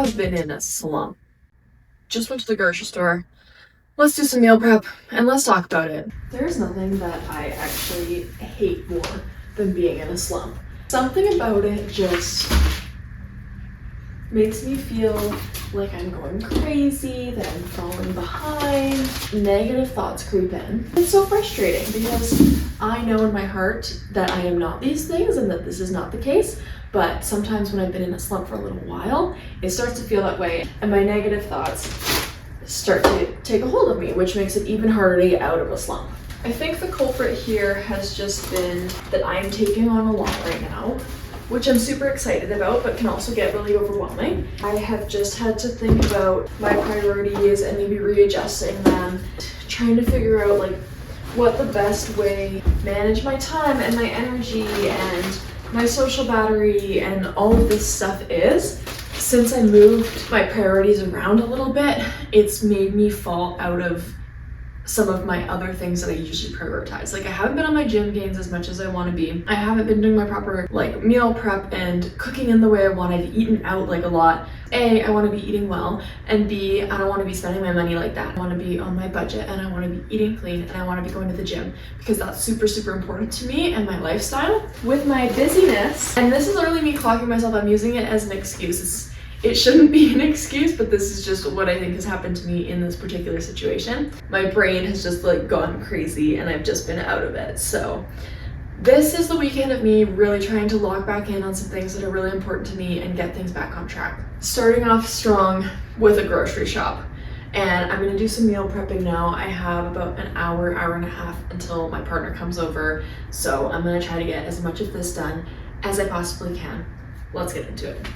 have been in a slump. Just went to the grocery store. Let's do some meal prep and let's talk about it. There's nothing that I actually hate more than being in a slump. Something about it just makes me feel like I'm going crazy, that I'm falling behind. Negative thoughts creep in. It's so frustrating because I know in my heart that I am not these things and that this is not the case. But sometimes when I've been in a slump for a little while, it starts to feel that way. And my negative thoughts start to take a hold of me, which makes it even harder to get out of a slump. I think the culprit here has just been that I'm taking on a lot right now, which I'm super excited about, but can also get really overwhelming. I have just had to think about my priorities and maybe readjusting them, trying to figure out like what the best way to manage my time and my energy and my social battery and all of this stuff is. Since I moved my priorities around a little bit, it's made me fall out of some of my other things that I usually prioritize. Like I haven't been on my gym gains as much as I want to be. I haven't been doing my proper like meal prep and cooking in the way I want. I've eaten out like a lot. A, I want to be eating well, and B, I don't want to be spending my money like that. I want to be on my budget and I want to be eating clean and I want to be going to the gym because that's super, super important to me and my lifestyle. With my busyness, and this is literally me clocking myself, I'm using it as an excuse. It shouldn't be an excuse, but this is just what I think has happened to me in this particular situation. My brain has just like gone crazy and I've just been out of it. So this is the weekend of me really trying to lock back in on some things that are really important to me and get things back on track. Starting off strong with a grocery shop. And I'm gonna do some meal prepping now. I have about an hour, hour and a half until my partner comes over. So I'm gonna try to get as much of this done as I possibly can. Let's get into it.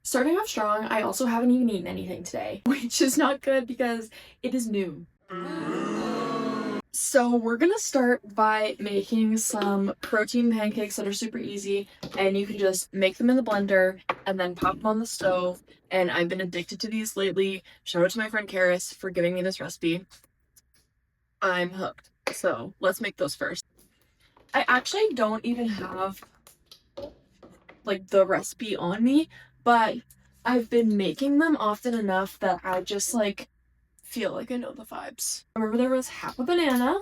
Starting off strong, I also haven't even eaten anything today, which is not good because it is noon. So we're gonna start by making some protein pancakes that are super easy, and you can just make them in the blender and then pop them on the stove. And I've been addicted to these lately. Shout out to my friend Karis for giving me this recipe. I'm hooked. So let's make those first. I actually don't even have like the recipe on me, but I've been making them often enough that I just like feel like I know the vibes. Remember there was half a banana,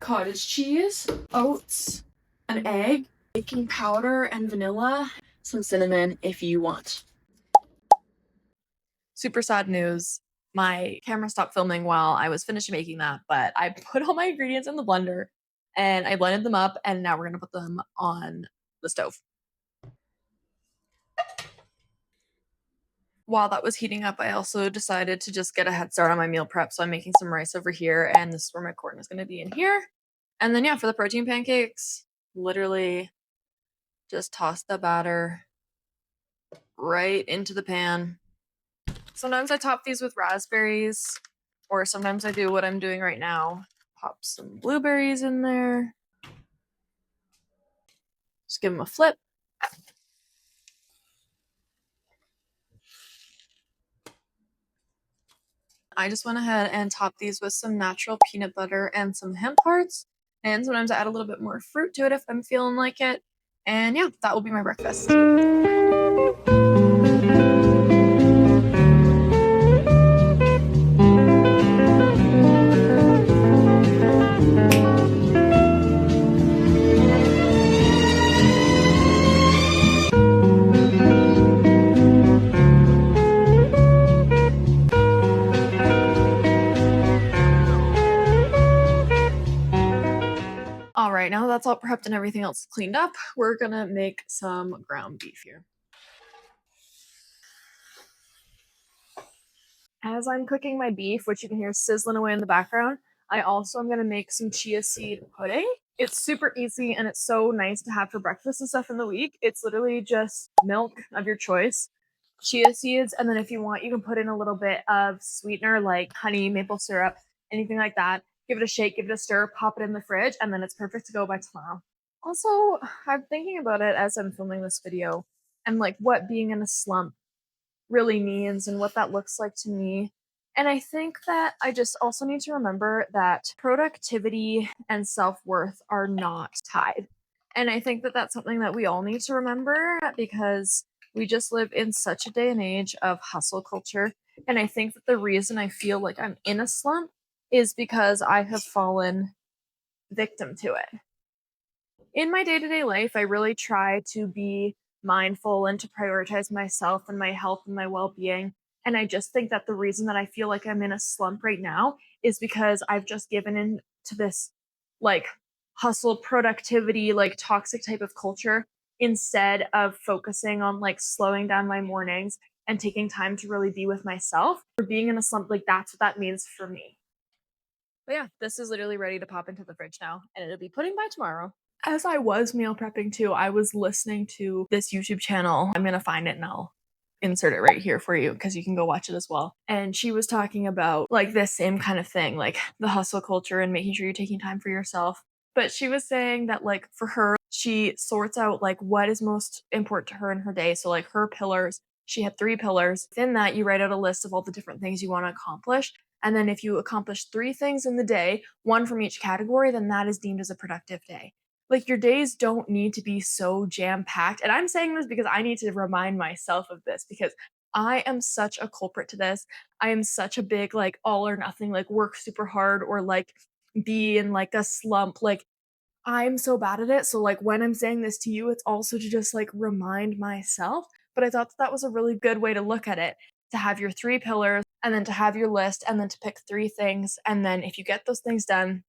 cottage cheese, oats, an egg, baking powder and vanilla, some cinnamon if you want. Super sad news. My camera stopped filming while I was finished making that, but I put all my ingredients in the blender and I blended them up, and now we're gonna put them on the stove. While that was heating up, I also decided to just get a head start on my meal prep. So I'm making some rice over here, and this is where my corn is going to be in here. And then, yeah, for the protein pancakes, literally just toss the batter right into the pan. Sometimes I top these with raspberries, or sometimes I do what I'm doing right now. Pop some blueberries in there. Just give them a flip. I just went ahead and topped these with some natural peanut butter and some hemp hearts. And sometimes I add a little bit more fruit to it if I'm feeling like it. And yeah, that will be my breakfast. All right, now that's all prepped and everything else cleaned up, we're gonna make some ground beef here. As I'm cooking my beef, which you can hear sizzling away in the background, I also am gonna make some chia seed pudding. It's super easy and it's so nice to have for breakfast and stuff in the week. It's literally just milk of your choice, chia seeds, and then if you want, you can put in a little bit of sweetener like honey, maple syrup, anything like that. Give it a shake, give it a stir, pop it in the fridge, and then it's perfect to go by tomorrow. Also, I'm thinking about it as I'm filming this video and like what being in a slump really means and what that looks like to me. And I think that I just also need to remember that productivity and self-worth are not tied. And I think that that's something that we all need to remember because We just live in such a day and age of hustle culture. And I think that the reason I feel like I'm in a slump is because I have fallen victim to it. In my day to day life, I really try to be mindful and to prioritize myself and my health and my well being. And I just think that the reason that I feel like I'm in a slump right now is because I've just given in to this like hustle productivity, like toxic type of culture instead of focusing on like slowing down my mornings and taking time to really be with myself. For being in a slump, like that's what that means for me. But yeah, this is literally ready to pop into the fridge now, and it'll be pudding by tomorrow. As I was meal prepping too, I was listening to this YouTube channel. I'm gonna find it and I'll insert it right here for you because you can go watch it as well. And she was talking about like this same kind of thing, like the hustle culture and making sure you're taking time for yourself. But she was saying that like for her, she sorts out like what is most important to her in her day. So like her pillars, she had 3 pillars. Within that, you write out a list of all the different things you want to accomplish. And then if you accomplish 3 things in the day, one from each category, then that is deemed as a productive day. Like your days don't need to be so jam packed. And I'm saying this because I need to remind myself of this because I am such a culprit to this. I am such a big like all or nothing, like work super hard or like be in like a slump. Like I'm so bad at it. So like when I'm saying this to you, it's also to just like remind myself. But I thought that was a really good way to look at it, to have your 3 pillars and then to have your list and then to pick 3 things. And then if you get those things done,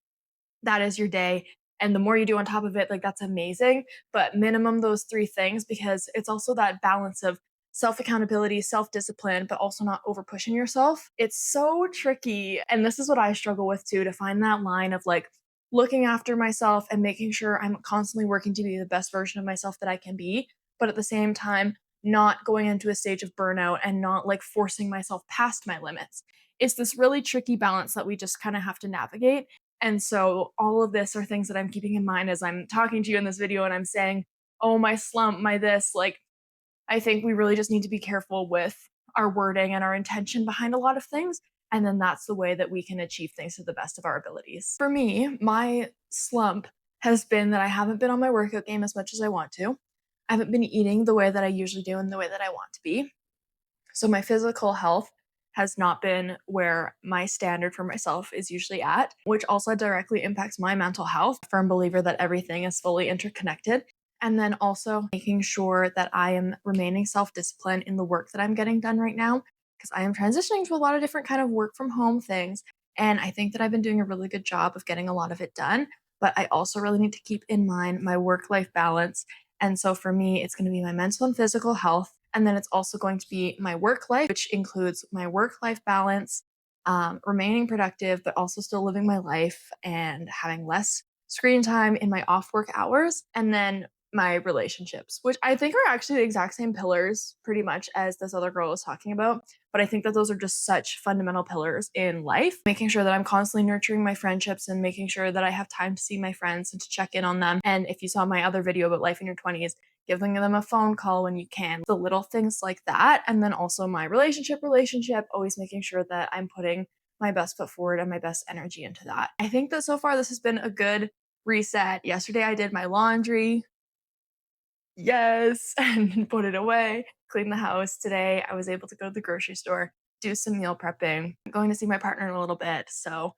that is your day. And the more you do on top of it, like that's amazing. But minimum those 3 things because it's also that balance of self accountability, self discipline, but also not over pushing yourself. It's so tricky. And this is what I struggle with too, to find that line of like looking after myself and making sure I'm constantly working to be the best version of myself that I can be. But at the same time, not going into a stage of burnout and not like forcing myself past my limits. It's this really tricky balance that we just kind of have to navigate. And so all of this are things that I'm keeping in mind as I'm talking to you in this video and I'm saying, oh, my slump, my this. Like, I think we really just need to be careful with our wording and our intention behind a lot of things. And then that's the way that we can achieve things to the best of our abilities. For me, my slump has been that I haven't been on my workout game as much as I want to. I haven't been eating the way that I usually do and the way that I want to be. So my physical health has not been where my standard for myself is usually at, which also directly impacts my mental health. Firm believer that everything is fully interconnected. And then also making sure that I am remaining self-disciplined in the work that I'm getting done right now, because I am transitioning to a lot of different kind of work from home things. And I think that I've been doing a really good job of getting a lot of it done. But I also really need to keep in mind my work-life balance. And so for me, it's going to be my mental and physical health. And then it's also going to be my work life, which includes my work life balance, remaining productive, but also still living my life and having less screen time in my off work hours. And then my relationships, which I think are actually the exact same pillars pretty much as this other girl was talking about. But I think that those are just such fundamental pillars in life, making sure that I'm constantly nurturing my friendships and making sure that I have time to see my friends and to check in on them. And if you saw my other video about life in your 20s, giving them a phone call when you can, the little things like that. And then also my relationship, always making sure that I'm putting my best foot forward and my best energy into that. I think that so far this has been a good reset. Yesterday I did my laundry. Yes, and put it away, clean the house. Today I was able to go to the grocery store, do some meal prepping. I'm going to see my partner in a little bit. So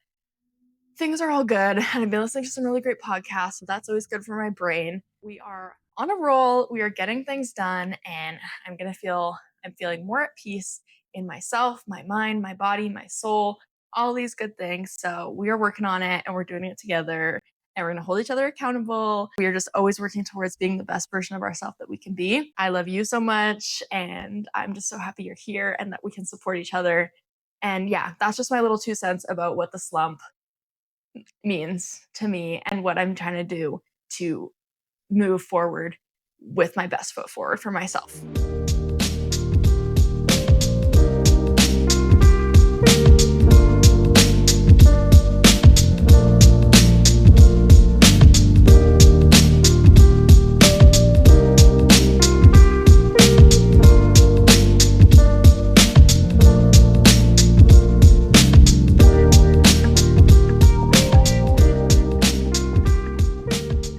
things are all good. And I've been listening to some really great podcasts, so that's always good for my brain. We are on a roll. We are getting things done, and I'm feeling more at peace in myself, my mind, my body, my soul, all these good things. So we are working on it and we're doing it together. And we're going to hold each other accountable. We are just always working towards being the best version of ourselves that we can be. I love you so much. And I'm just so happy you're here and that we can support each other. And yeah, that's just my little 2 cents about what the slump means to me and what I'm trying to do to move forward with my best foot forward for myself.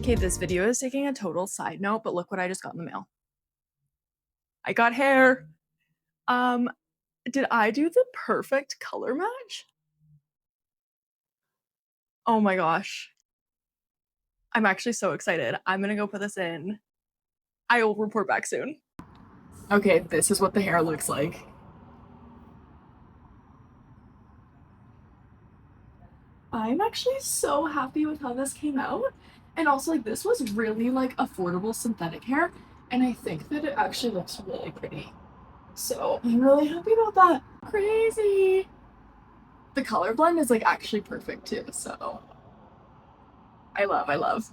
Okay, this video is taking a total side note, but look what I just got in the mail. I got hair. Um, did I do the perfect color match? Oh my gosh. I'm actually so excited. I'm gonna go put this in. I will report back soon. Okay, this is what the hair looks like. I'm actually so happy with how this came out. And also, like, this was really like affordable synthetic hair, and I think that it actually looks really pretty. So I'm really happy about that. Crazy. The color blend is like actually perfect too, so I love.